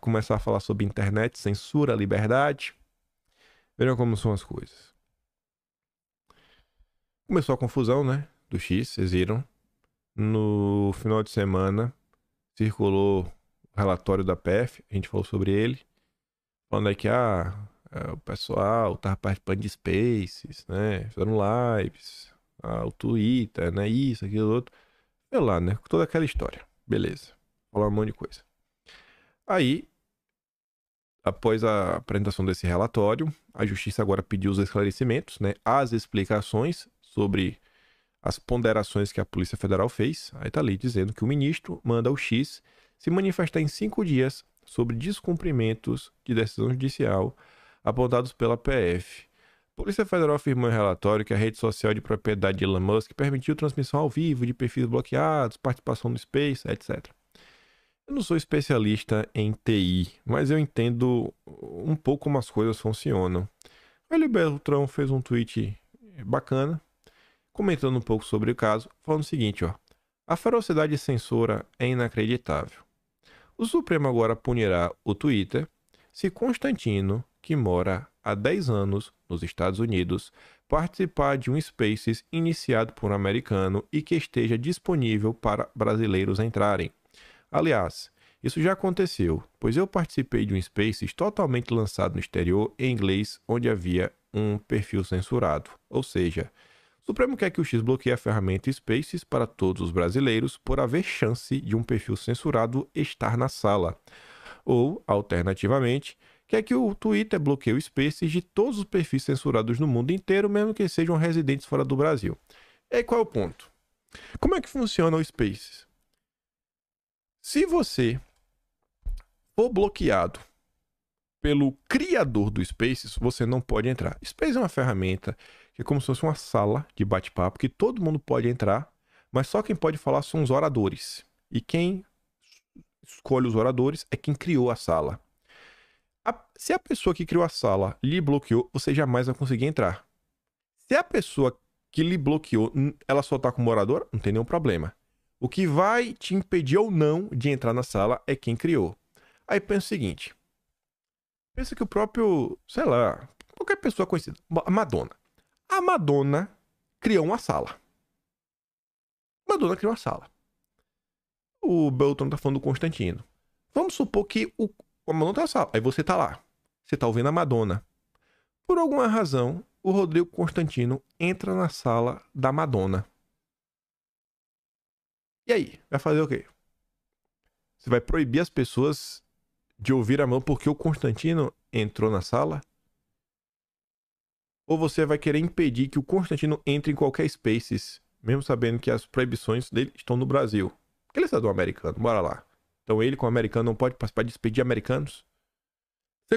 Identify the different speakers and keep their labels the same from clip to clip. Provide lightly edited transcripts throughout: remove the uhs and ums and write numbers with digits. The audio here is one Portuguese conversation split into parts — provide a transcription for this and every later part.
Speaker 1: começar a falar sobre internet, censura, liberdade. Vejam como são as coisas. Começou a confusão, né? Do X, vocês viram. No final de semana, circulou o relatório da PF, a gente falou sobre ele. Falando aí que o pessoal tava participando de Spaces, né? Fizeram lives, o Twitter, né? Isso, aquilo, outro. Sei lá, né? Toda aquela história. Beleza. Falar um monte de coisa. Aí, após a apresentação desse relatório, a Justiça agora pediu os esclarecimentos, né? As explicações sobre as ponderações que a Polícia Federal fez. Aí tá ali dizendo que o ministro manda o X se manifestar em 5 dias sobre descumprimentos de decisão judicial apontados pela PF. A Polícia Federal afirmou em relatório que a rede social de propriedade de Elon Musk permitiu transmissão ao vivo de perfis bloqueados, participação no Space, etc. Eu não sou especialista em TI, mas eu entendo um pouco como as coisas funcionam. O Hélio Beltrão fez um tweet bacana, comentando um pouco sobre o caso, falando o seguinte, ó. A ferocidade de censura é inacreditável. O Supremo agora punirá o Twitter se Constantino, que mora há 10 anos nos Estados Unidos, participar de um Spaces iniciado por um americano e que esteja disponível para brasileiros entrarem. Aliás, isso já aconteceu, pois eu participei de um Spaces totalmente lançado no exterior em inglês, onde havia um perfil censurado. Ou seja, o Supremo quer que o X bloqueie a ferramenta Spaces para todos os brasileiros por haver chance de um perfil censurado estar na sala. Ou, alternativamente, quer que o Twitter bloqueie o Spaces de todos os perfis censurados no mundo inteiro, mesmo que sejam residentes fora do Brasil. E aí qual é o ponto? Como é que funciona o Spaces? Se você for bloqueado pelo criador do Spaces, você não pode entrar. Spaces é uma ferramenta que é como se fosse uma sala de bate-papo que todo mundo pode entrar, mas só quem pode falar são os oradores. E quem escolhe os oradores é quem criou a sala. Se a pessoa que criou a sala lhe bloqueou, você jamais vai conseguir entrar. Se a pessoa que lhe bloqueou, ela só tá como orador, não tem nenhum problema. O que vai te impedir ou não de entrar na sala é quem criou. Aí pensa o seguinte. Pensa que o próprio, sei lá, qualquer pessoa conhecida, a Madonna. A Madonna criou uma sala. Madonna criou uma sala. O Beltrão tá falando do Constantino. Vamos supor que a Madonna tá na sala. Aí você tá lá. Você tá ouvindo a Madonna. Por alguma razão, o Rodrigo Constantino entra na sala da Madonna. E aí? Vai fazer o quê? Você vai proibir as pessoas de ouvir a mão porque o Constantino entrou na sala? Ou você vai querer impedir que o Constantino entre em qualquer Spaces, mesmo sabendo que as proibições dele estão no Brasil? Porque ele é cidadão americano, bora lá. Então ele, como americano, não pode participar de despedir americanos? Você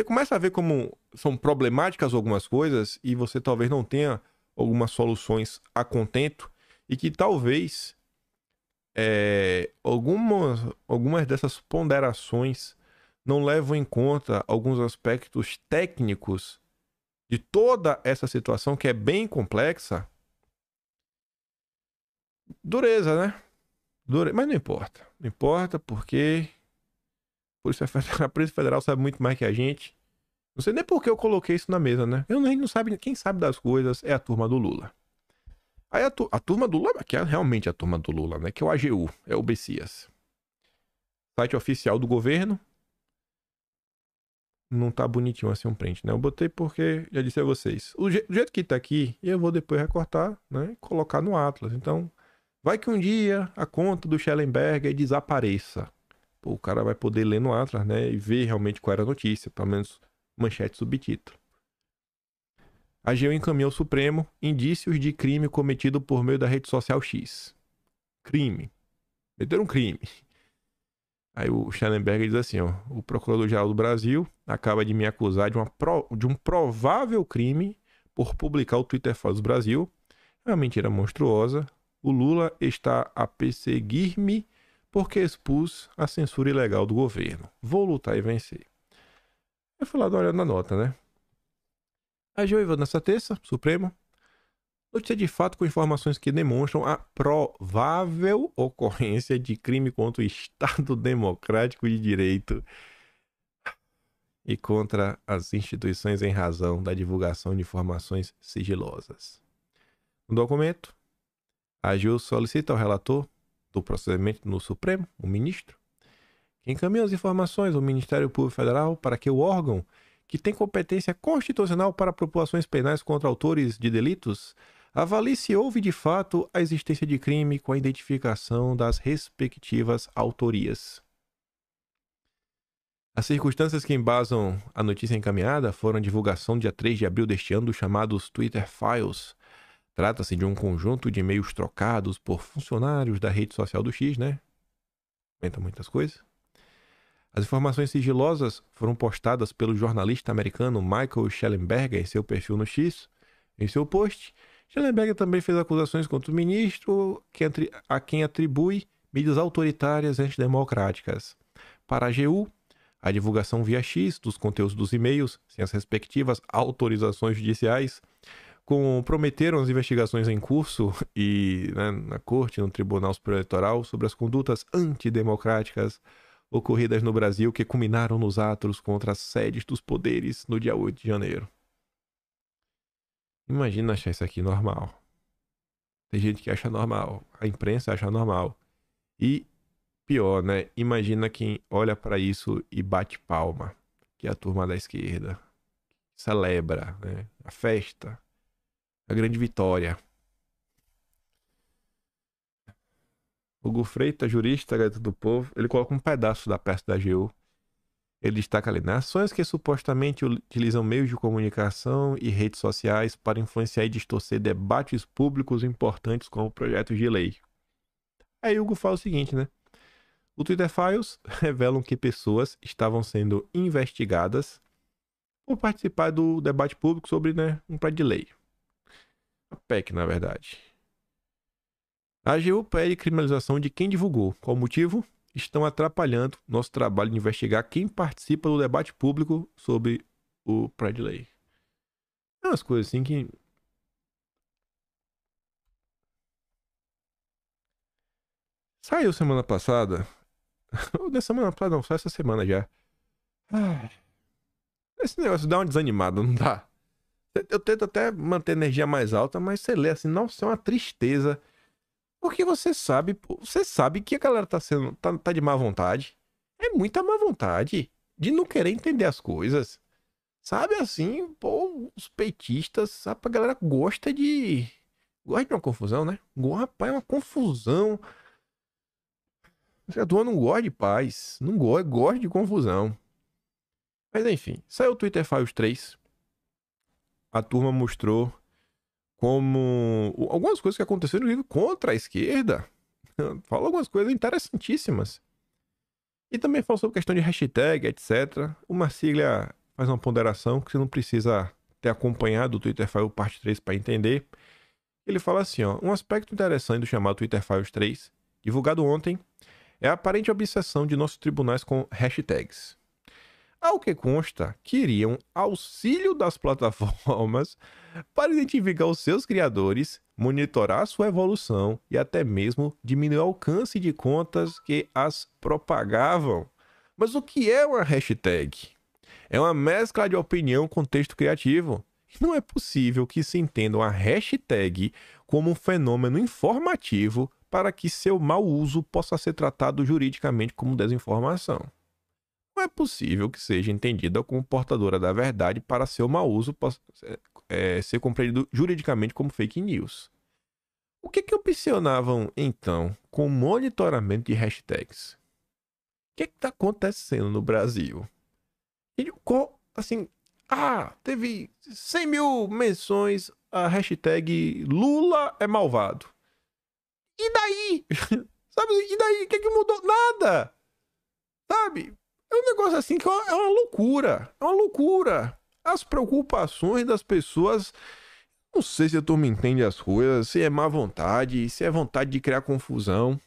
Speaker 1: começa a ver como são problemáticas algumas coisas e você talvez não tenha algumas soluções a contento e que talvez algumas dessas ponderações não levam em conta alguns aspectos técnicos de toda essa situação que é bem complexa. Dureza, né? Mas não importa. Não importa porque a Polícia Federal sabe muito mais que a gente. Não sei nem por que eu coloquei isso na mesa, né? A gente não sabe, quem sabe das coisas é a turma do Lula. Aí a turma do Lula, que é realmente a turma do Lula, né? Que é o AGU, é o Bessias. Site oficial do governo. Não tá bonitinho assim um print, né? Eu botei porque, já disse a vocês, do jeito que tá aqui, eu vou depois recortar, né? E colocar no Atlas. Então, vai que um dia a conta do Schellenberger desapareça. Pô, o cara vai poder ler no Atlas, né? E ver realmente qual era a notícia, pelo menos manchete, subtítulo. A AGU encaminhou ao Supremo indícios de crime cometido por meio da rede social X. Crime. Meteram um crime. Aí o Schellenberger diz assim, ó, o Procurador-Geral do Brasil acaba de me acusar de um provável crime por publicar o Twitter Files do Brasil. É uma mentira monstruosa. O Lula está a perseguir-me porque expus a censura ilegal do governo. Vou lutar e vencer. Eu fui lá dar uma olhada na nota, né? A AGU nessa terça, Supremo, notícia de fato com informações que demonstram a provável ocorrência de crime contra o Estado Democrático de Direito e contra as instituições em razão da divulgação de informações sigilosas. No documento, a AGU solicita ao relator do procedimento no Supremo, o ministro, que encaminhe as informações ao Ministério Público Federal para que o órgão, que tem competência constitucional para propor ações penais contra autores de delitos, avalie se houve de fato a existência de crime com a identificação das respectivas autorias. As circunstâncias que embasam a notícia encaminhada foram a divulgação dia 3 de abril deste ano dos chamados Twitter Files. Trata-se de um conjunto de e-mails trocados por funcionários da rede social do X, né? Comenta muitas coisas. As informações sigilosas foram postadas pelo jornalista americano Michael Shellenberger em seu perfil no X. Em seu post, Shellenberger também fez acusações contra o ministro, a quem atribui medidas autoritárias e antidemocráticas. Para a AGU, a divulgação via X dos conteúdos dos e-mails, sem as respectivas autorizações judiciais, comprometeram as investigações em curso e na Corte, no Tribunal Superior Eleitoral, sobre as condutas antidemocráticas ocorridas no Brasil que culminaram nos atos contra as sedes dos poderes no dia 8 de janeiro. Imagina achar isso aqui normal. Tem gente que acha normal, a imprensa acha normal. E pior, né? Imagina quem olha para isso e bate palma, que é a turma da esquerda. Celebra, né? A festa, a grande vitória. Hugo Freitas, jurista, Gazeta do Povo, ele coloca um pedaço da peça da AGU. Ele destaca ali, ações que supostamente utilizam meios de comunicação e redes sociais para influenciar e distorcer debates públicos importantes como projetos de lei. Aí Hugo fala o seguinte, né? O Twitter Files revelam que pessoas estavam sendo investigadas por participar do debate público sobre, um projeto de lei. A PEC, na verdade. A AGU pede criminalização de quem divulgou. Qual o motivo? Estão atrapalhando nosso trabalho de investigar quem participa do debate público sobre o projeto de lei. É umas coisas assim que... Saiu semana passada. Ou da semana passada, não, só essa semana já. Esse negócio dá uma desanimada, não dá? Eu tento até manter a energia mais alta, mas você lê assim, nossa, é uma tristeza. Porque você sabe que a galera tá de má vontade. É muita má vontade de não querer entender as coisas. Sabe assim, pô, os petistas, sabe, a galera gosta de uma confusão, né? Rapaz, é uma confusão. A turma não gosta de paz, não gosta de confusão. Mas enfim, saiu o Twitter Files 3. A turma mostrou como algumas coisas que aconteceram contra a esquerda. Fala algumas coisas interessantíssimas. E também fala sobre questão de hashtag, etc. O Marcília faz uma ponderação que você não precisa ter acompanhado o Twitter Files parte 3 para entender. Ele fala assim, ó, um aspecto interessante do chamado Twitter Files 3, divulgado ontem, é a aparente obsessão de nossos tribunais com hashtags. Ao que consta, queriam auxílio das plataformas para identificar os seus criadores, monitorar sua evolução e até mesmo diminuir o alcance de contas que as propagavam. Mas o que é uma hashtag? É uma mescla de opinião com texto criativo. Não é possível que se entenda uma hashtag como um fenômeno informativo para que seu mau uso possa ser tratado juridicamente como desinformação. Não é possível que seja entendida como portadora da verdade para seu mau uso possa ser compreendido juridicamente como fake news. O que opcionavam, então, com o monitoramento de hashtags? O que está acontecendo no Brasil? Teve 100 mil menções a hashtag Lula é malvado. E daí? Sabe? E daí? O que mudou? Nada! Sabe? É um negócio assim que é uma loucura. É uma loucura. As preocupações das pessoas... Não sei se a turma entende as coisas, se é má vontade, se é vontade de criar confusão.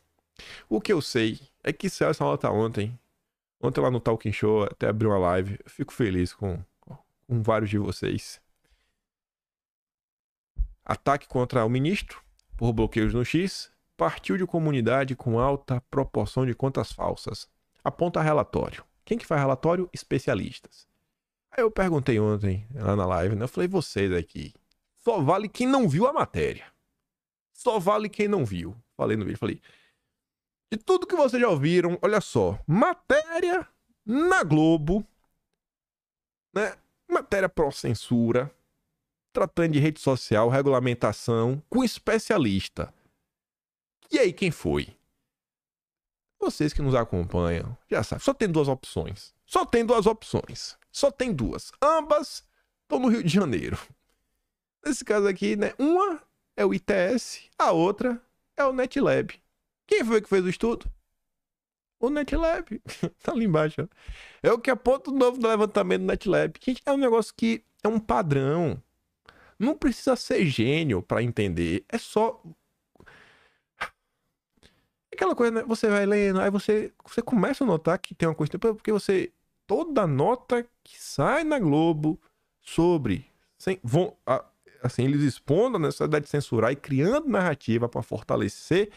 Speaker 1: O que eu sei é que saiu essa nota ontem. Ontem lá no Talking Show, até abri uma live. Eu fico feliz com vários de vocês. Ataque contra o ministro por bloqueios no X. Partiu de comunidade com alta proporção de contas falsas. Aponta relatório. Quem que faz relatório? Especialistas. Aí eu perguntei ontem, lá na live, né? Eu falei, vocês aqui, só vale quem não viu a matéria. Só vale quem não viu. Falei no vídeo, falei, de tudo que vocês já ouviram, olha só, matéria na Globo, né? Matéria pró-censura, tratando de rede social, regulamentação, com especialista. E aí, quem foi? Vocês que nos acompanham, já sabem, só tem duas opções. Só tem duas opções. Só tem duas. Ambas estão no Rio de Janeiro. Nesse caso aqui, né? Uma é o ITS, a outra é o NetLab. Quem foi que fez o estudo? O NetLab. Tá ali embaixo. Ó. É o que aponta o novo levantamento do NetLab. Gente, é um negócio que é um padrão. Não precisa ser gênio para entender. É só aquela coisa, né? Você vai lendo, aí você começa a notar que tem uma coisa. Porque você. Toda nota que sai na Globo sobre. Assim, eles expondo a necessidade de censurar e criando narrativa para fortalecer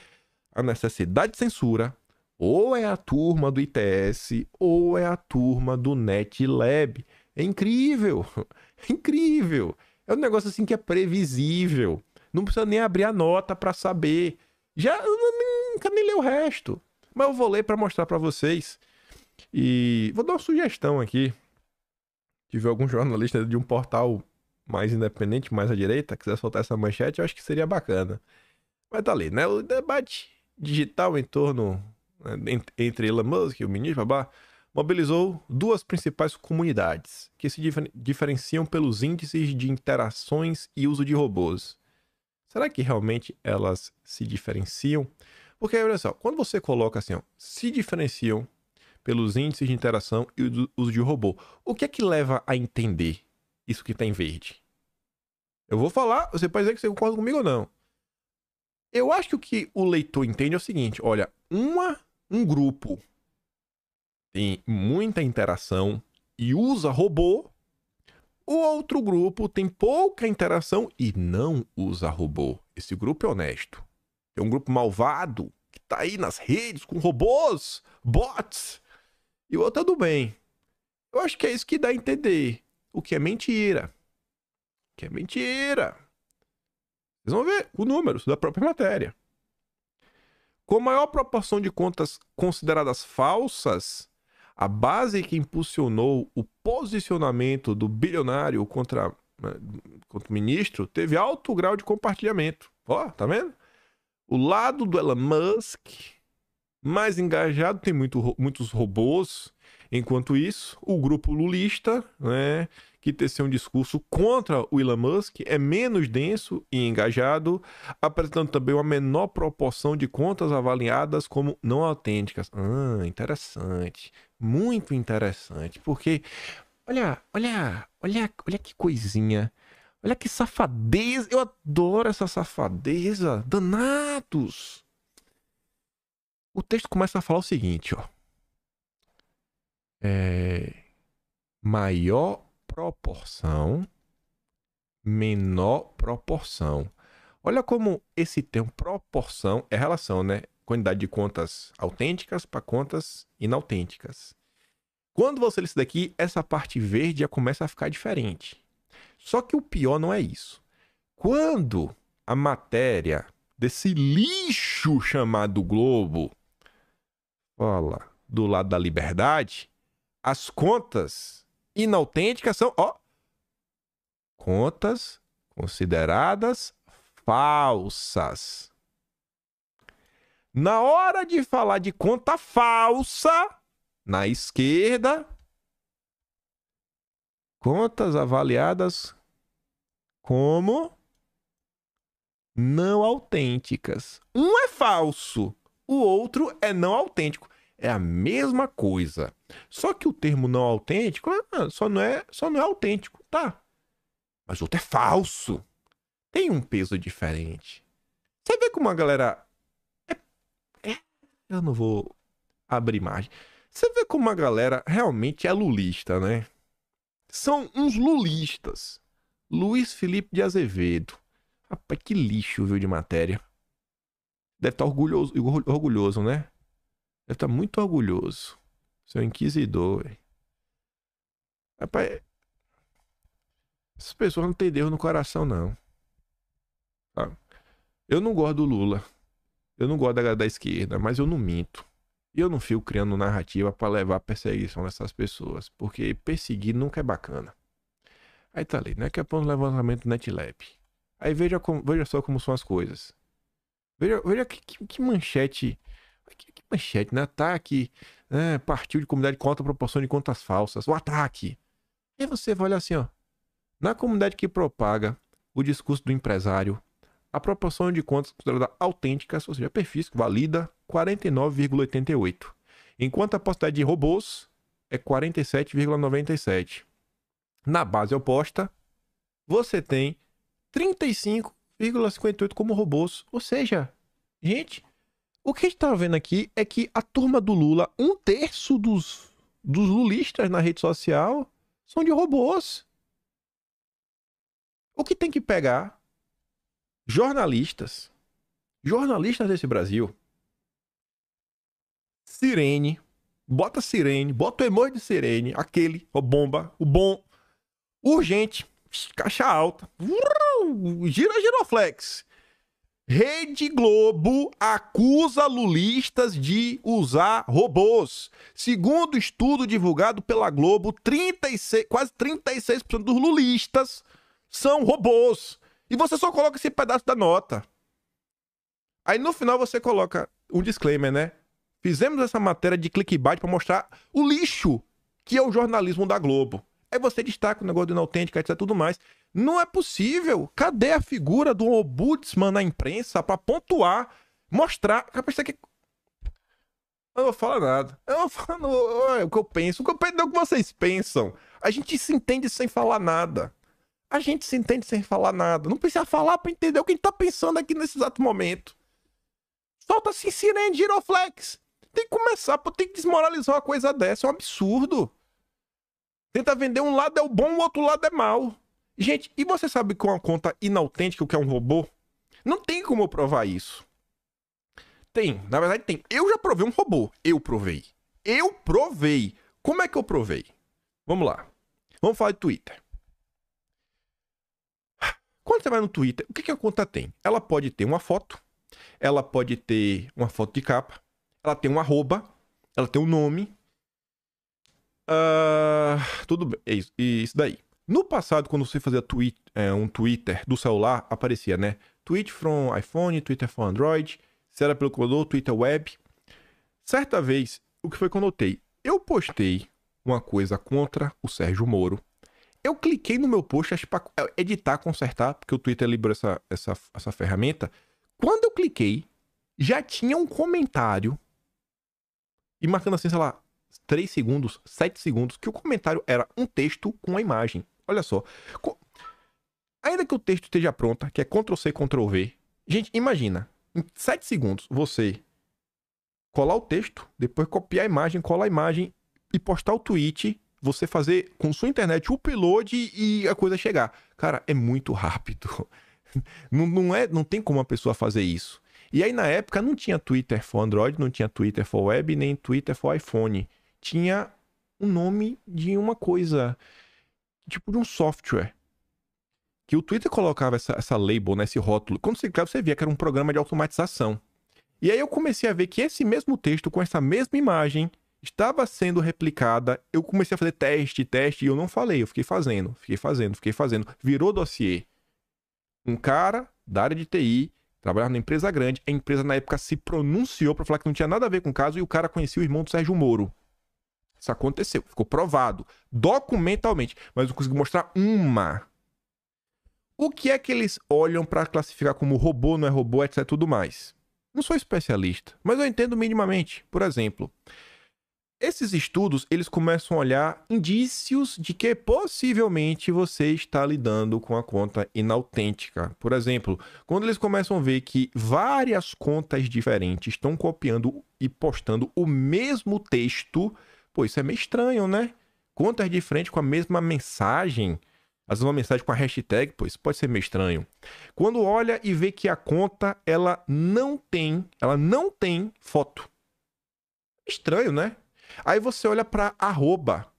Speaker 1: a necessidade de censura. Ou é a turma do ITS, ou é a turma do NetLab. É incrível. É incrível. É um negócio assim que é previsível. Não precisa nem abrir a nota para saber. Já nunca nem ler o resto. Mas eu vou ler para mostrar para vocês. E vou dar uma sugestão aqui. Tive algum jornalista de um portal mais independente, mais à direita, quiser soltar essa manchete, eu acho que seria bacana. Mas tá ali, né? O debate digital em torno entre Elon Musk e o ministro, babá, mobilizou duas principais comunidades que se diferenciam pelos índices de interações e uso de robôs. Será que realmente elas se diferenciam? Porque, olha só, quando você coloca assim, ó, se diferenciam pelos índices de interação e uso de robô, o que é que leva a entender isso que tá em verde? Eu vou falar, você pode dizer que você concorda comigo ou não. Eu acho que o que o leitor entende é o seguinte, olha, um grupo tem muita interação e usa robô, o outro grupo tem pouca interação e não usa robô. Esse grupo é honesto. É um grupo malvado que tá aí nas redes com robôs, bots, e o outro é do bem. Eu acho que é isso que dá a entender. O que é mentira. O que é mentira. Vocês vão ver os números da própria matéria. Com maior proporção de contas consideradas falsas, a base que impulsionou o posicionamento do bilionário contra o ministro teve alto grau de compartilhamento. Ó, tá vendo? O lado do Elon Musk, mais engajado, tem muitos robôs. Enquanto isso, o grupo lulista, né, que teceu um discurso contra o Elon Musk, é menos denso e engajado, apresentando também uma menor proporção de contas avaliadas como não autênticas. Interessante. Muito interessante. Porque, olha que coisinha. Olha que safadeza. Eu adoro essa safadeza. Danados. O texto começa a falar o seguinte, ó. Maior proporção, menor proporção. Olha como esse termo proporção é relação, né? Quantidade de contas autênticas para contas inautênticas. Quando você lê isso daqui, essa parte verde já começa a ficar diferente. Só que o pior não é isso. Quando a matéria desse lixo chamado Globo fala do lado da liberdade, as contas inautênticas são, ó, contas consideradas falsas. Na hora de falar de conta falsa, na esquerda, contas avaliadas como não autênticas. Um é falso, o outro é não autêntico. É a mesma coisa. Só que o termo não autêntico só não é autêntico, tá? Mas o outro é falso. Tem um peso diferente. Você vê como a galera... Eu não vou abrir imagem. Você vê como a galera realmente é lulista, né? São uns lulistas. Luiz Felipe de Azevedo. Rapaz, que lixo, viu, de matéria. Deve estar orgulhoso, né? Deve estar muito orgulhoso. Seu inquisidor, velho. Rapaz, Essas pessoas não têm Deus no coração, não. Tá? Eu não gosto do Lula. Eu não gosto da esquerda, mas eu não minto. E eu não fico criando narrativa pra levar a perseguição dessas pessoas. Porque perseguir nunca é bacana. Aí tá ali, né? Que é para o levantamento do NetLab. Aí veja só como são as coisas. Veja que manchete. Que manchete, né? Ataque. Né? Partiu de comunidade com alta proporção de contas falsas. O ataque. E aí você vai olhar assim, ó. Na comunidade que propaga o discurso do empresário, a proporção de contas considerada autênticas, ou seja, perfis, valida 49,88. Enquanto a possibilidade de robôs é 47,97. Na base oposta, você tem 35,58 como robôs. Ou seja, gente, o que a gente tá vendo aqui é que a turma do Lula, 1/3 dos lulistas na rede social são de robôs. O que tem que pegar jornalistas desse Brasil, sirene, bota o emoji de sirene, aquele, o bomba, o bom, urgente, caixa alta, giroflex. Rede Globo acusa lulistas de usar robôs. Segundo estudo divulgado pela Globo, quase 36% dos lulistas são robôs. E você só coloca esse pedaço da nota. Aí no final você coloca um disclaimer, né? Fizemos essa matéria de clickbait para mostrar o lixo que é o jornalismo da Globo. Aí você destaca o negócio do inautêntico, etc, tudo mais. Não é possível. Cadê a figura do ombudsman na imprensa para pontuar, mostrar... Eu não falo nada. Eu não falo o que eu penso. O que eu penso não é o que vocês pensam. A gente se entende sem falar nada. A gente se entende sem falar nada. Não precisa falar para entender o que a gente tá pensando aqui nesse exato momento. Solta assim, sirene, giroflex. Tem que começar, tem que desmoralizar uma coisa dessa. É um absurdo. Tenta vender um lado é o bom, o outro lado é mal. Gente, e você sabe que uma conta inautêntica, o que é um robô? Não tem como eu provar isso. Tem, na verdade tem. Eu já provei um robô. Eu provei. Como é que eu provei? Vamos lá. Vamos falar de Twitter. Quando você vai no Twitter, o que a conta tem? Ela pode ter uma foto. Ela pode ter uma foto de capa. Ela tem um arroba. Ela tem um nome. Tudo bem, é isso daí. No passado, quando você fazia um Twitter do celular, aparecia, né? Tweet from iPhone, Twitter from Android. Se era pelo computador, Twitter web. Certa vez, o que foi que eu notei? Eu postei uma coisa contra o Sérgio Moro. Eu cliquei no meu post, acho pra editar, consertar, porque o Twitter liberou essa ferramenta. Quando eu cliquei, já tinha um comentário e marcando assim, sei lá, 3 segundos, 7 segundos, que o comentário era um texto com a imagem. Olha só. Ainda que o texto esteja pronto, que é Ctrl+C, Ctrl+V. Gente, imagina. Em 7 segundos, você colar o texto, depois copiar a imagem, colar a imagem e postar o tweet, você fazer com sua internet o upload e a coisa chegar. Cara, é muito rápido. Não tem como uma pessoa fazer isso. E aí, na época, não tinha Twitter for Android, não tinha Twitter for Web, nem Twitter for iPhone. Tinha o nome de uma coisa, tipo de um software. Que o Twitter colocava essa label, né, esse rótulo. Quando você clicava, você via que era um programa de automatização. E aí eu comecei a ver que esse mesmo texto, com essa mesma imagem, estava sendo replicada. Eu comecei a fazer teste, e eu não falei. Eu fiquei fazendo. Virou dossiê. Um cara da área de TI, trabalhava numa empresa grande. A empresa, na época, se pronunciou para falar que não tinha nada a ver com o caso e o cara conhecia o irmão do Sérgio Moro. Isso aconteceu. Ficou provado. Documentalmente. Mas eu consegui mostrar uma. O que é que eles olham para classificar como robô, não é robô, etc. tudo mais? Não sou especialista, mas eu entendo minimamente. Por exemplo, esses estudos, eles começam a olhar indícios de que possivelmente você está lidando com a conta inautêntica. Por exemplo, quando eles começam a ver que várias contas diferentes estão copiando e postando o mesmo texto, pô, isso é meio estranho, né? Contas diferentes com a mesma mensagem, às vezes uma mensagem com a hashtag, pô, isso pode ser meio estranho. Quando olha e vê que a conta, ela não tem foto. Estranho, né? Aí você olha para arroba.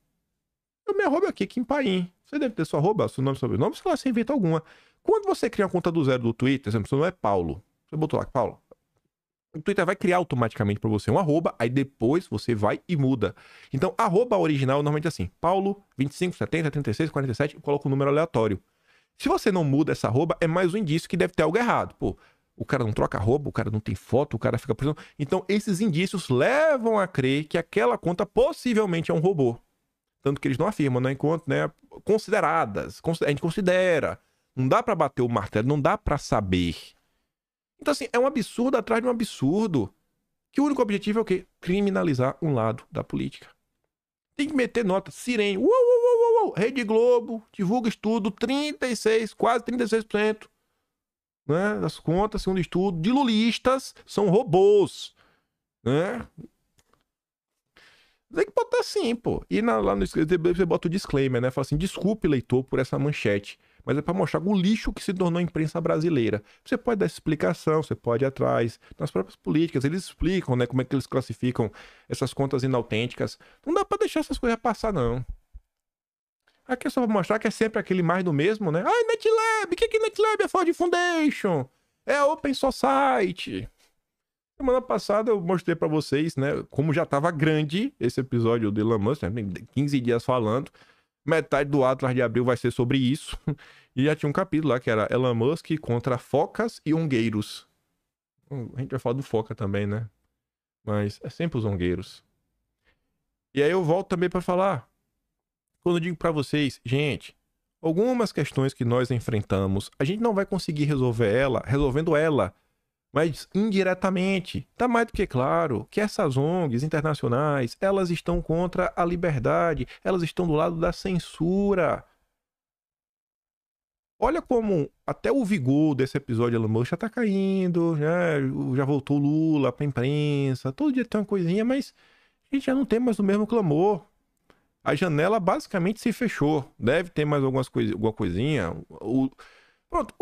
Speaker 1: minha arroba aqui, Kim Paim. Você deve ter sua arroba, seu nome, sobrenome, sei lá, você inventa alguma. Quando você cria uma conta do zero do Twitter, por exemplo, seu nome é Paulo. Você botou lá, Paulo. O Twitter vai criar automaticamente pra você um arroba, aí depois você vai e muda. Então, arroba original normalmente é assim, Paulo 25, 70, 36, 47, coloca um número aleatório. Se você não muda essa arroba, é mais um indício que deve ter algo errado. Pô, o cara não troca arroba, o cara não tem foto, o cara fica preso. Então, esses indícios levam a crer que aquela conta possivelmente é um robô. Tanto que eles não afirmam, né? Enquanto, né? Consideradas. A gente considera. Não dá pra bater o martelo, não dá pra saber. Então, assim, é um absurdo atrás de um absurdo. Que o único objetivo é o quê? Criminalizar um lado da política. Tem que meter nota. Sirene. Rede Globo. Divulga estudo. 36, quase 36%. Né, das contas, segundo estudo, de lulistas são robôs. Né? Tem que botar assim, pô. E lá no você bota o disclaimer, né? Fala assim, desculpe, leitor, por essa manchete. Mas é pra mostrar o lixo que se tornou a imprensa brasileira. Você pode dar essa explicação, você pode ir atrás. Nas próprias políticas, eles explicam, né? Como é que eles classificam essas contas inautênticas. Não dá pra deixar essas coisas passar, não. Aqui é só pra mostrar que é sempre aquele mais do mesmo, né? Ai, NetLab! O que é NetLab? É Ford Foundation! É Open Society! Semana passada eu mostrei pra vocês, né? Como já tava grande esse episódio do Elon Musk, né? 15 dias falando. Metade do Atlas de Abril vai ser sobre isso. E já tinha um capítulo lá que era Elon Musk contra focas e ongueiros. A gente vai falar do foca também, né? Mas é sempre os ongueiros. E aí eu volto também pra falar. Quando eu digo pra vocês, gente, algumas questões que nós enfrentamos, a gente não vai conseguir resolvendo ela, mas indiretamente. Tá mais do que claro que essas ONGs internacionais, elas estão contra a liberdade, elas estão do lado da censura. Olha como até o vigor desse episódio de Elon Musk já tá caindo, já voltou Lula pra imprensa, todo dia tem uma coisinha, mas a gente já não tem mais o mesmo clamor. A janela basicamente se fechou. Deve ter mais alguma coisinha. Pronto,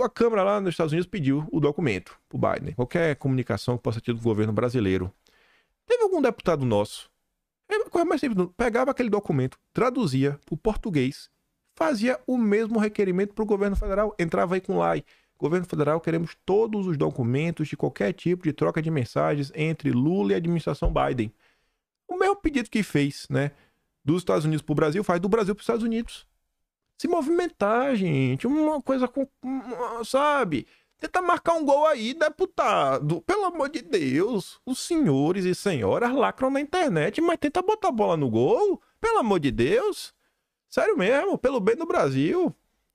Speaker 1: a Câmara lá nos Estados Unidos pediu o documento pro Biden. Qualquer comunicação que possa ter do governo brasileiro. Teve algum deputado nosso, coisa mais simples, pegava aquele documento, traduzia pro português, fazia o mesmo requerimento pro governo federal, entrava aí com lá. Governo federal, queremos todos os documentos de qualquer tipo de troca de mensagens entre Lula e a administração Biden. O mesmo pedido que fez, né, dos Estados Unidos pro Brasil, faz do Brasil pros Estados Unidos. Se movimentar, gente, uma coisa com, sabe? Tenta marcar um gol aí, deputado. Pelo amor de Deus, os senhores e senhoras lacram na internet, mas tenta botar a bola no gol. Pelo amor de Deus. Sério mesmo, pelo bem do Brasil.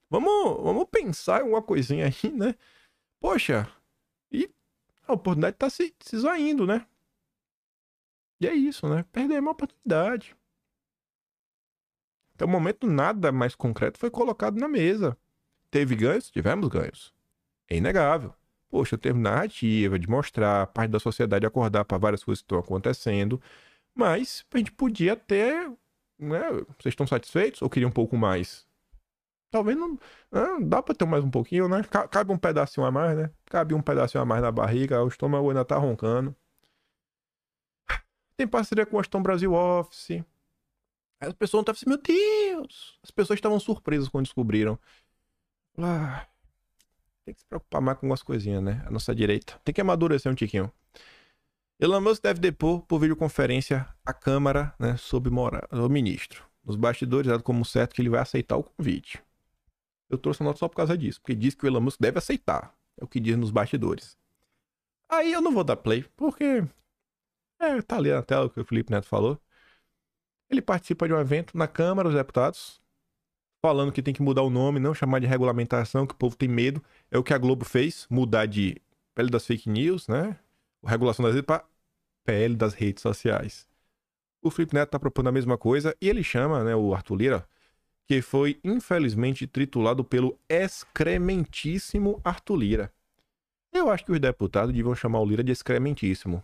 Speaker 1: Vamos pensar em alguma coisinha aí, né? Poxa, e a oportunidade tá se esvaindo, né? E é isso, né? Perdemos a oportunidade. Até o momento, nada mais concreto foi colocado na mesa. Teve ganhos? Tivemos ganhos. É inegável. Poxa, teve narrativa de mostrar a parte da sociedade acordar para várias coisas que estão acontecendo. Mas a gente podia ter... Né? Vocês estão satisfeitos ou queriam um pouco mais? Talvez não... dá para ter mais um pouquinho, né? Cabe um pedacinho a mais, né? Cabe um pedacinho a mais na barriga. O estômago ainda tá roncando. Tem parceria com o Aston Brasil Office. Aí as pessoas não estavam assim, meu Deus! As pessoas estavam surpresas quando descobriram. Tem que se preocupar mais com algumas coisinhas, né? A nossa direita. Tem que amadurecer um tiquinho. Elon Musk deve depor por videoconferência à Câmara, né? Sob o ministro. Nos bastidores, dado como certo que ele vai aceitar o convite. Eu trouxe a nota só por causa disso. Porque diz que o Elon Musk deve aceitar. É o que diz nos bastidores. Aí eu não vou dar play, porque... tá ali na tela o que o Felipe Neto falou. Ele participa de um evento na Câmara dos Deputados, falando que tem que mudar o nome, não chamar de regulamentação, que o povo tem medo. É o que a Globo fez, mudar de PL das fake news, né? Regulação das redes para PL das redes sociais. O Felipe Neto tá propondo a mesma coisa e ele chama, né, o Arthur Lira, que foi infelizmente titulado pelo excrementíssimo Arthur Lira. Eu acho que os deputados deviam chamar o Lira de excrementíssimo.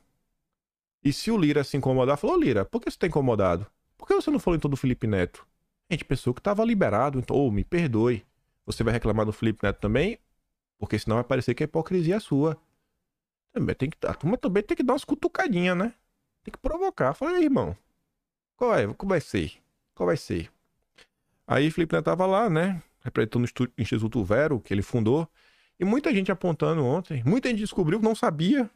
Speaker 1: E se o Lira se incomodar, falou, Lira, por que você tá incomodado? Por que você não falou então do Felipe Neto? A gente pensou que tava liberado, então, me perdoe. Você vai reclamar do Felipe Neto também? Porque senão vai parecer que a hipocrisia é sua. A turma também tem que dar umas cutucadinhas, né? Tem que provocar. Fala aí, irmão. Qual é? Como vai ser? Qual vai ser? Aí Felipe Neto tava lá, né? Representando o Instituto Vero, que ele fundou. E muita gente apontando ontem. Muita gente descobriu que não sabia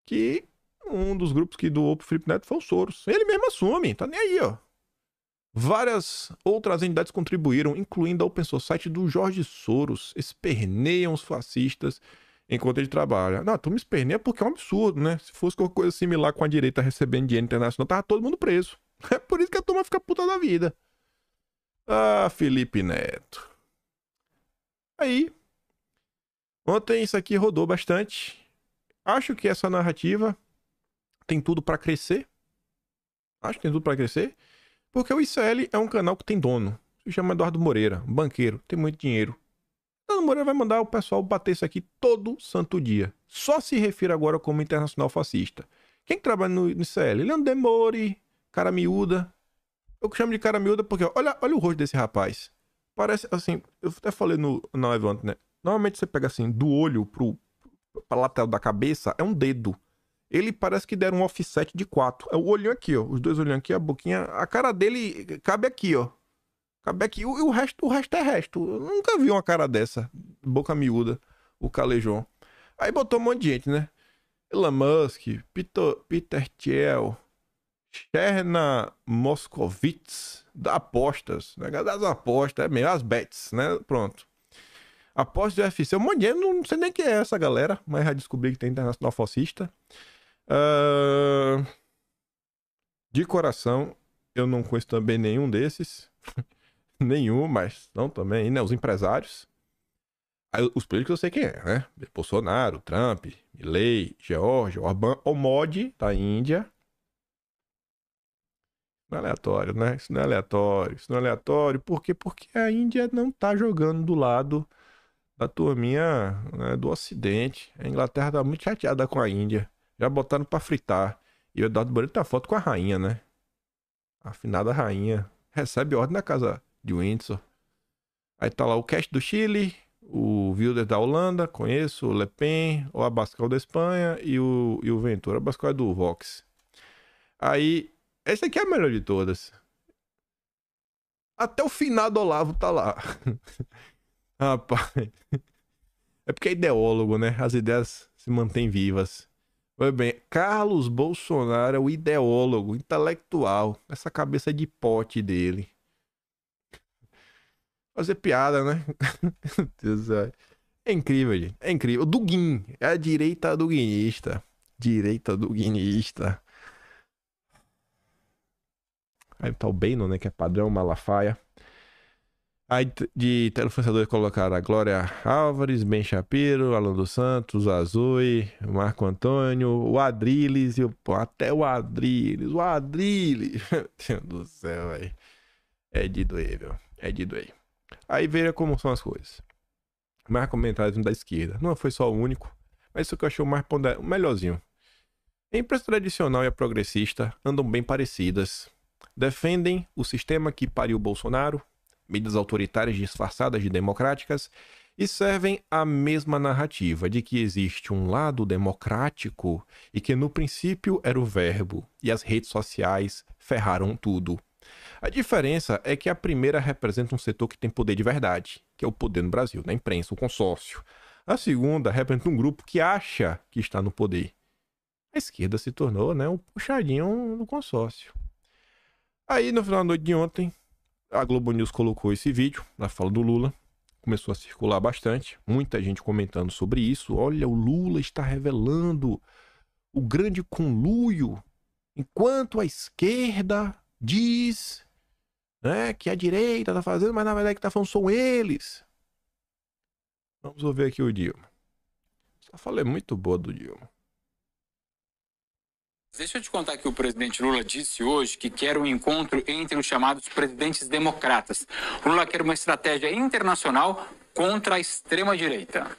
Speaker 1: que um dos grupos que doou pro Felipe Neto foi o Soros. Ele mesmo assume, tá nem aí, ó. Várias outras entidades contribuíram, incluindo a Open Society do Jorge Soros. Esperneiam os fascistas enquanto ele trabalha. Não, tu me esperneia porque é um absurdo, né? Se fosse qualquer coisa similar com a direita recebendo dinheiro internacional, tava todo mundo preso. É por isso que a turma fica puta da vida. Ah, Felipe Neto. Aí, ontem isso aqui rodou bastante. Acho que essa narrativa tem tudo pra crescer. Acho que tem tudo pra crescer. Porque o ICL é um canal que tem dono. Se chama Eduardo Moreira, banqueiro, tem muito dinheiro. Eduardo Moreira vai mandar o pessoal bater isso aqui todo santo dia. Só se refira agora como internacional fascista. Quem que trabalha no ICL? Leandro Demore, cara miúda. Eu chamo de cara miúda porque olha o rosto desse rapaz. Parece assim, eu até falei na live ontem, né? Normalmente você pega assim, do olho pra lateral da cabeça, é um dedo. Ele parece que deram um offset de 4. É o olhinho aqui, ó. Os dois olhinhos aqui, a boquinha. A cara dele cabe aqui, ó. Cabe aqui. E o resto é resto. Eu nunca vi uma cara dessa. Boca miúda. O calejão. Aí botou um monte de gente, né? Elon Musk, Peter Thiel, Cherna Moscovitz, da apostas. Né? Das apostas, é meio as bets, né? Pronto. Apostas do UFC. Um monte de gente, não sei nem quem é essa galera, mas já descobri que tem internacional fascista. De coração, eu não conheço também nenhum desses. Nenhum, mas não também, né? Os empresários. Aí, os políticos eu sei quem é, né? Bolsonaro, Trump, Milley, Georgia, Orbán, o Modi da Índia. Não é aleatório, né? Isso não é aleatório. Isso não é aleatório. Por quê? Porque a Índia não tá jogando do lado da turminha, né, do Ocidente. A Inglaterra tá muito chateada com a Índia. Já botaram pra fritar. E o Eduardo Moreira tá foto com a rainha, né? A afinada rainha. Recebe ordem da casa de Windsor. Aí tá lá o Cast do Chile, o Wilders da Holanda, conheço, o Le Pen, o Abascal da Espanha e o Ventura. O Abascal é do Vox. Aí, essa aqui é a melhor de todas. Até o finado Olavo tá lá. Rapaz. É porque é ideólogo, né? As ideias se mantêm vivas. Pois bem, Carlos Bolsonaro é o ideólogo, intelectual. Essa cabeça de pote dele. Fazer piada, né? Deus, é incrível, gente. É incrível. O Dugin. É a direita duguinista. Direita duguinista. Aí tá o Beno, né? Que é padrão Malafaia. Aí de telefoniador colocaram a Glória Álvares, Ben Shapiro, Alan dos Santos, Azui, Marco Antônio, o Adriles, até o Adriles. O Adriles. Meu Deus do céu, velho. É de doer, viu? É de doer. Aí veja como são as coisas. Mais comentários da esquerda. Não foi só o único, mas isso que eu achei o mais o melhorzinho. A imprensa tradicional e a progressista andam bem parecidas. Defendem o sistema que pariu Bolsonaro, medidas autoritárias disfarçadas de democráticas, e servem a mesma narrativa de que existe um lado democrático e que no princípio era o verbo, e as redes sociais ferraram tudo. A diferença é que a primeira representa um setor que tem poder de verdade, que é o poder no Brasil, na imprensa, o consórcio. A segunda representa um grupo que acha que está no poder. A esquerda se tornou, né, um puxadinho no consórcio. Aí, no final da noite de ontem, a Globo News colocou esse vídeo na fala do Lula. Começou a circular bastante. Muita gente comentando sobre isso. Olha, o Lula está revelando o grande conluio. Enquanto a esquerda diz, né, que a direita está fazendo, mas na verdade que está falando são eles. Vamos ouvir aqui o Dilma. Essa fala é muito boa do Dilma.
Speaker 2: Deixa eu te contar que o presidente Lula disse hoje que quer um encontro entre os chamados presidentes democratas. Lula quer uma estratégia internacional contra a extrema-direita.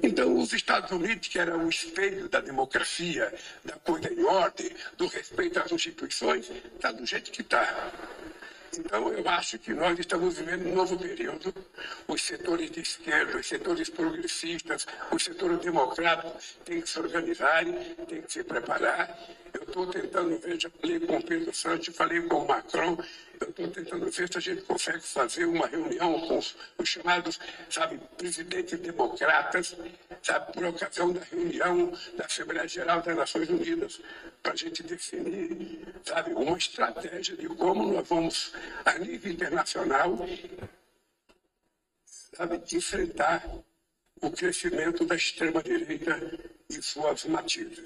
Speaker 3: Então, os Estados Unidos, que era o espelho da democracia, da coisa em ordem, do respeito às instituições, está do jeito que está. Então, eu acho que nós estamos vivendo um novo período. Os setores de esquerda, os setores progressistas, os setores democráticos têm que se organizarem, têm que se preparar. Eu estou tentando ver, já falei com o Pedro Santos, falei com o Macron, eu estou tentando ver se a gente consegue fazer uma reunião com os chamados, sabe, presidentes democratas, sabe, por ocasião da reunião da Assembleia Geral das Nações Unidas, para a gente definir, sabe, uma estratégia de como nós vamos, a nível internacional, sabe, enfrentar o crescimento da extrema-direita e suas matizes.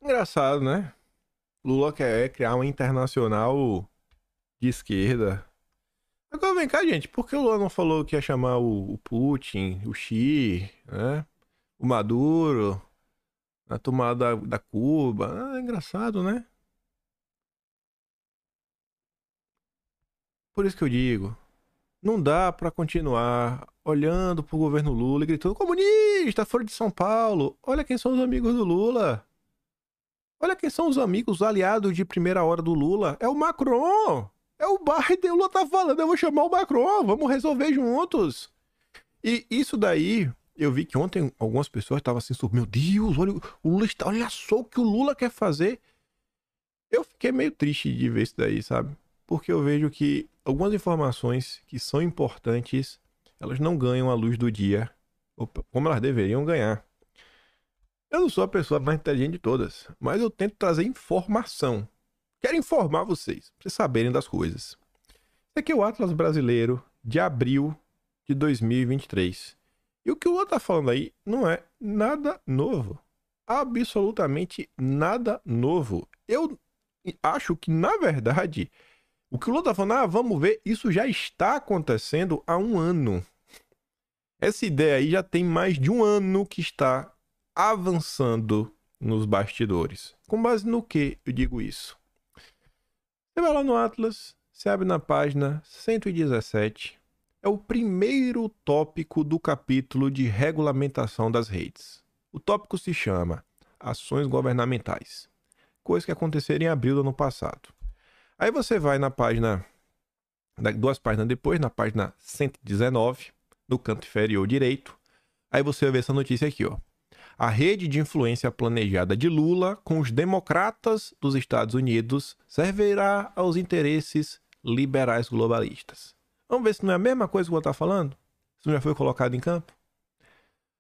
Speaker 1: Engraçado, né? Lula quer criar uma internacional de esquerda. Agora vem cá, gente. Por que o Lula não falou que ia chamar o Putin, o Xi, né? O Maduro, a tomada da Cuba? É engraçado, né? Por isso que eu digo, não dá pra continuar olhando pro governo Lula e gritando comunista, fora de São Paulo. Olha quem são os amigos do Lula. Olha quem são os amigos, os aliados de primeira hora do Lula. É o Macron. É o Biden. O Lula tá falando, eu vou chamar o Macron. Vamos resolver juntos. E isso daí, eu vi que ontem algumas pessoas estavam assim, meu Deus, olha, o Lula está, olha só o que o Lula quer fazer. Eu fiquei meio triste de ver isso daí, sabe? Porque eu vejo que algumas informações que são importantes, elas não ganham a luz do dia como elas deveriam ganhar. Eu não sou a pessoa mais inteligente de todas, mas eu tento trazer informação. Quero informar vocês, pra vocês saberem das coisas. Esse aqui é o Atlas Brasileiro de abril de 2023. E o que o Lula tá falando aí não é nada novo. Absolutamente nada novo. Eu acho que, na verdade, o que o Lula tá falando, vamos ver, isso já está acontecendo há um ano. Essa ideia aí já tem mais de um ano que está avançando nos bastidores. Com base no que eu digo isso? Você vai lá no Atlas, você abre na página 117. É o primeiro tópico do capítulo de regulamentação das redes. O tópico se chama Ações Governamentais. Coisas que aconteceram em abril do ano passado. Aí você vai na página, duas páginas depois, na página 119, no canto inferior direito. Aí você vai ver essa notícia aqui, ó. A rede de influência planejada de Lula com os democratas dos Estados Unidos servirá aos interesses liberais globalistas. Vamos ver se não é a mesma coisa que eu estou falando? Se não já foi colocado em campo?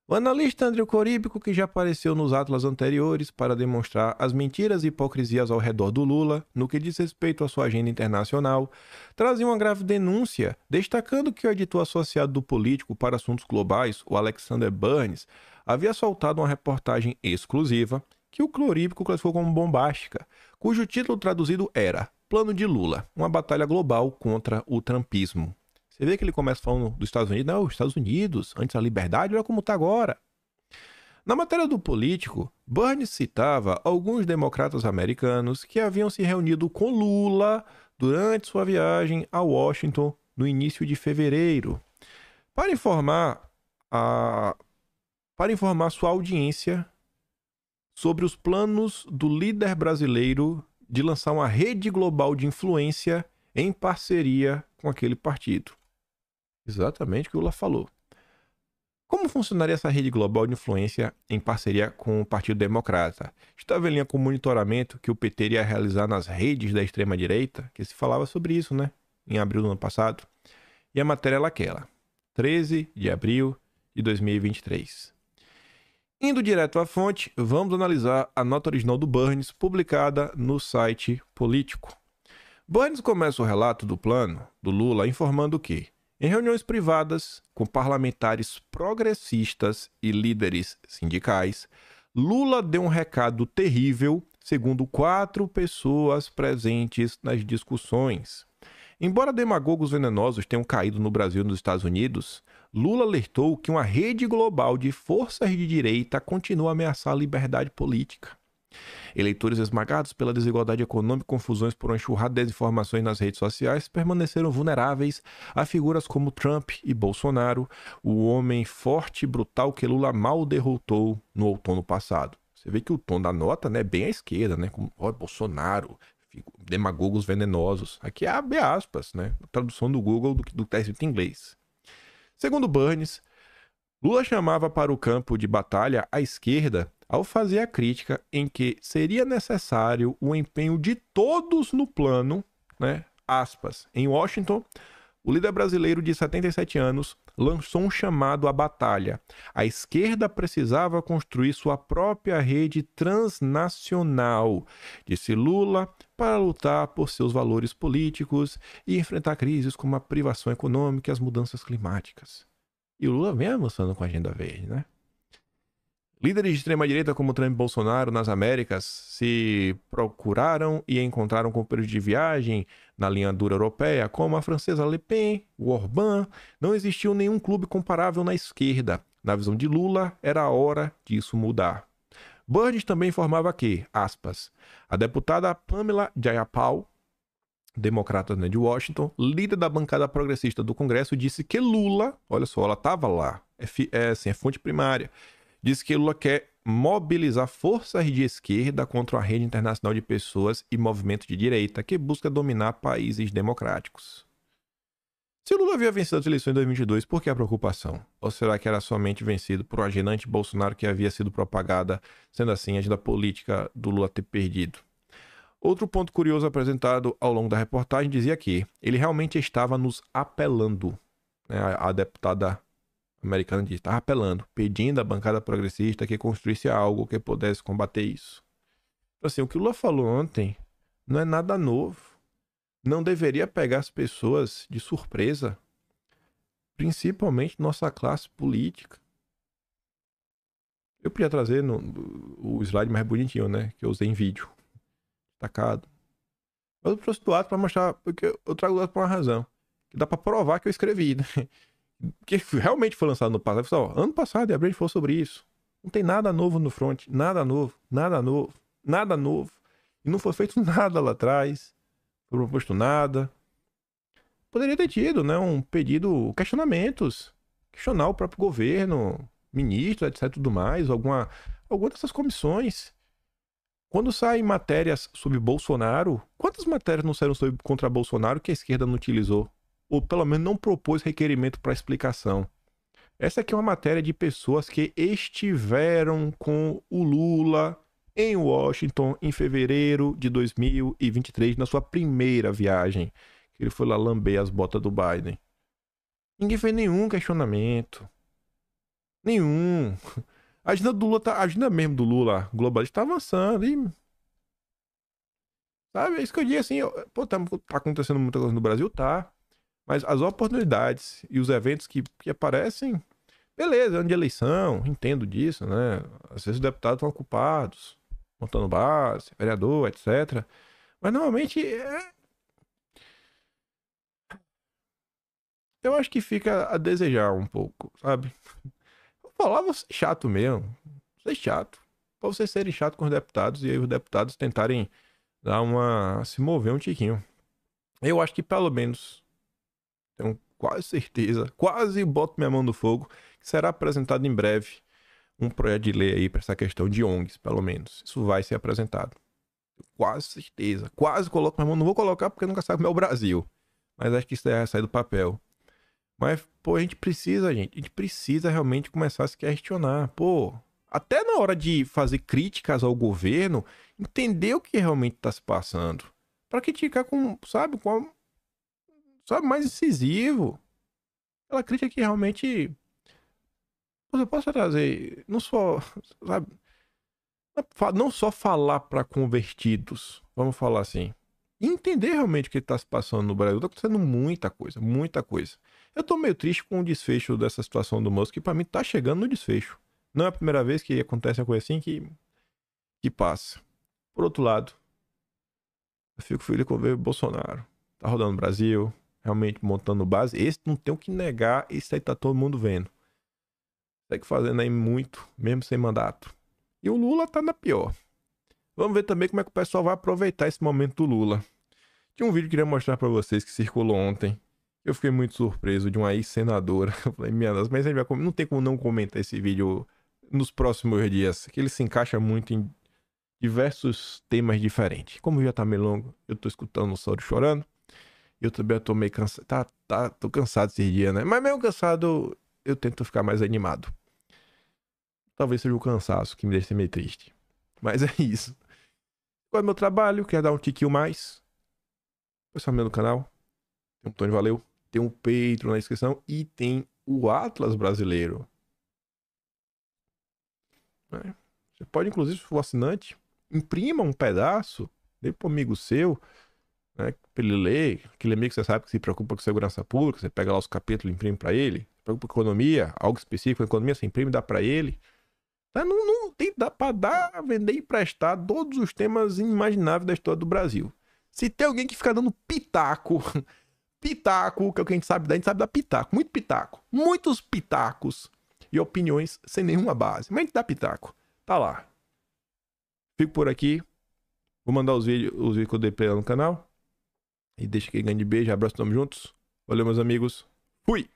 Speaker 1: O analista André Coríbico, que já apareceu nos atlas anteriores para demonstrar as mentiras e hipocrisias ao redor do Lula, no que diz respeito à sua agenda internacional, trazia uma grave denúncia, destacando que o editor associado do Político para Assuntos Globais, o Alexander Burns, havia soltado uma reportagem exclusiva que o Coríbico classificou como bombástica, cujo título traduzido era Plano de Lula, uma batalha global contra o trumpismo. Você vê que ele começa falando dos Estados Unidos, não, os Estados Unidos, antes a liberdade, olha como está agora. Na matéria do Político, Burns citava alguns democratas americanos que haviam se reunido com Lula durante sua viagem a Washington no início de fevereiro, para informar sua audiência sobre os planos do líder brasileiro de lançar uma rede global de influência em parceria com aquele partido. Exatamente o que o Lula falou. Como funcionaria essa rede global de influência em parceria com o Partido Democrata? Estava em linha com o monitoramento que o PT iria realizar nas redes da extrema-direita, que se falava sobre isso, né? Em abril do ano passado. E a matéria é aquela, 13 de abril de 2023. Indo direto à fonte, vamos analisar a nota original do Burns, publicada no site Político. Burns começa o relato do plano do Lula informando que, em reuniões privadas com parlamentares progressistas e líderes sindicais, Lula deu um recado terrível, segundo 4 pessoas presentes nas discussões. Embora demagogos venenosos tenham caído no Brasil e nos Estados Unidos, Lula alertou que uma rede global de forças de direita continua a ameaçar a liberdade política. Eleitores esmagados pela desigualdade econômica e confusões por uma enxurrada de desinformações nas redes sociais permaneceram vulneráveis a figuras como Trump e Bolsonaro, o homem forte e brutal que Lula mal derrotou no outono passado. Você vê que o tom da nota, né, é bem à esquerda, né, como Bolsonaro, demagogos venenosos. Aqui é abre aspas, né, a tradução do Google do texto em inglês. Segundo Burns, Lula chamava para o campo de batalha a esquerda ao fazer a crítica em que seria necessário o empenho de todos no plano, né? Aspas, em Washington, o líder brasileiro de 77 anos lançou um chamado à batalha. A esquerda precisava construir sua própria rede transnacional, disse Lula, para lutar por seus valores políticos e enfrentar crises como a privação econômica e as mudanças climáticas. E o Lula vem avançando com a agenda verde, né? Líderes de extrema-direita como Trump e Bolsonaro nas Américas se procuraram e encontraram companheiros de viagem na linha dura europeia, como a francesa Le Pen, o Orbán. Não existiu nenhum clube comparável na esquerda. Na visão de Lula, era a hora disso mudar. Burns também informava que, aspas, a deputada Pamela Jayapal, democrata de Washington, líder da bancada progressista do Congresso, disse que Lula, olha só, ela estava lá, é fonte primária, diz que Lula quer mobilizar forças de esquerda contra a rede internacional de pessoas e movimentos de direita que busca dominar países democráticos. Se Lula havia vencido as eleições de 2022, por que a preocupação? Ou será que era somente vencido por um agenda anti-Bolsonaro que havia sido propagada, sendo assim a agenda política do Lula ter perdido? Outro ponto curioso apresentado ao longo da reportagem dizia que ele realmente estava nos apelando, né? A deputada americana disse, estava apelando, pedindo à bancada progressista que construísse algo que pudesse combater isso. Assim, o que o Lula falou ontem não é nada novo. Não deveria pegar as pessoas de surpresa, principalmente nossa classe política. Eu podia trazer o slide mais bonitinho, né? Que eu usei em vídeo. Destacado. Mas eu trouxe do ato para mostrar, porque eu trago do ato por uma razão. Que dá para provar que eu escrevi, né? Que realmente foi lançado no passado. Pessoal, ano passado, em abril, a gente falou sobre isso. Não tem nada novo no front. Nada novo. Nada novo. Nada novo. E não foi feito nada lá atrás. Foi proposto nada. Poderia ter tido, né? Um pedido, questionamentos. Questionar o próprio governo, ministro, etc. Tudo mais. Alguma dessas comissões. Quando saem matérias sobre Bolsonaro, quantas matérias não saíram contra Bolsonaro que a esquerda não utilizou? Ou pelo menos não propôs requerimento para explicação. Essa aqui é uma matéria de pessoas que estiveram com o Lula em Washington em fevereiro de 2023, na sua primeira viagem, que ele foi lá lamber as botas do Biden. Ninguém fez nenhum questionamento. Nenhum. A agenda do Lula, a agenda mesmo do Lula globalista, está avançando. E... sabe, é isso que eu digo assim, pô, tá acontecendo muita coisa no Brasil, tá. Mas as oportunidades e os eventos que aparecem, beleza, ano de eleição, entendo disso, né? Às vezes os deputados estão ocupados, montando base, vereador, etc. Mas normalmente eu acho que fica a desejar um pouco, sabe? Vou falar, vou ser chato mesmo. Vou ser chato. Pra vocês serem chato com os deputados e aí os deputados tentarem se mover um tiquinho. Eu acho que pelo menos... tenho quase certeza, quase boto minha mão no fogo, que será apresentado em breve um projeto de lei aí para essa questão de ONGs, pelo menos. Isso vai ser apresentado. Quase certeza. Quase coloco minha mão. Não vou colocar porque nunca sabe como é o Brasil. Mas acho que isso vai sair do papel. Mas, pô, a gente precisa realmente começar a se questionar. Pô, até na hora de fazer críticas ao governo, entender o que realmente está se passando. Para criticar com, sabe, mais incisivo. Aquela crítica que realmente você possa trazer, não só, sabe, não só falar para convertidos, vamos falar assim, e entender realmente o que está se passando no Brasil. Está acontecendo muita coisa, muita coisa. Eu tô meio triste com o desfecho dessa situação do Musk, que para mim tá chegando no desfecho. Não é a primeira vez que acontece uma coisa assim que passa. Por outro lado, eu fico feliz com ver o Bolsonaro. Tá rodando no Brasil, realmente montando base. Esse não tem o que negar, esse aí tá todo mundo vendo. Segue fazendo aí muito, mesmo sem mandato. E o Lula tá na pior. Vamos ver também como é que o pessoal vai aproveitar esse momento do Lula. Tinha um vídeo que eu queria mostrar pra vocês que circulou ontem. Eu fiquei muito surpreso de uma ex-senadora. Eu falei, minha nossa, mas não tem como não comentar esse vídeo nos próximos dias, que ele se encaixa muito em diversos temas diferentes. Como já tá meio longo, eu tô escutando o Sauro chorando. Eu também tô meio cansado. Tô cansado esses dias, né? Mas meio cansado, eu tento ficar mais animado. Talvez seja o cansaço que me deixa meio triste. Mas é isso. Qual é o meu trabalho? Quer dar um tiquinho mais? Pessoal meu no canal. Tem um botão de valeu. Tem um Patreon na descrição. E tem o Atlas brasileiro. Você pode, inclusive, se for assinante, imprima um pedaço, dê para um amigo seu, né, para ele ler. Aquele amigo que você sabe que se preocupa com segurança pública, você pega lá os capítulos e imprime para ele. Se preocupa com economia, algo específico com economia, você imprime e dá para ele. Tá? Não tem para dar, vender e emprestar todos os temas inimagináveis da história do Brasil. Se tem alguém que fica dando pitaco, pitaco, que é o que a gente sabe dar pitaco, muito pitaco, muitos pitacos e opiniões sem nenhuma base. Mas a gente dá pitaco. Tá lá. Fico por aqui. Vou mandar os vídeos que eu dei play lá no canal. E deixa aquele grande beijo. Abraço, tamo juntos. Valeu, meus amigos. Fui!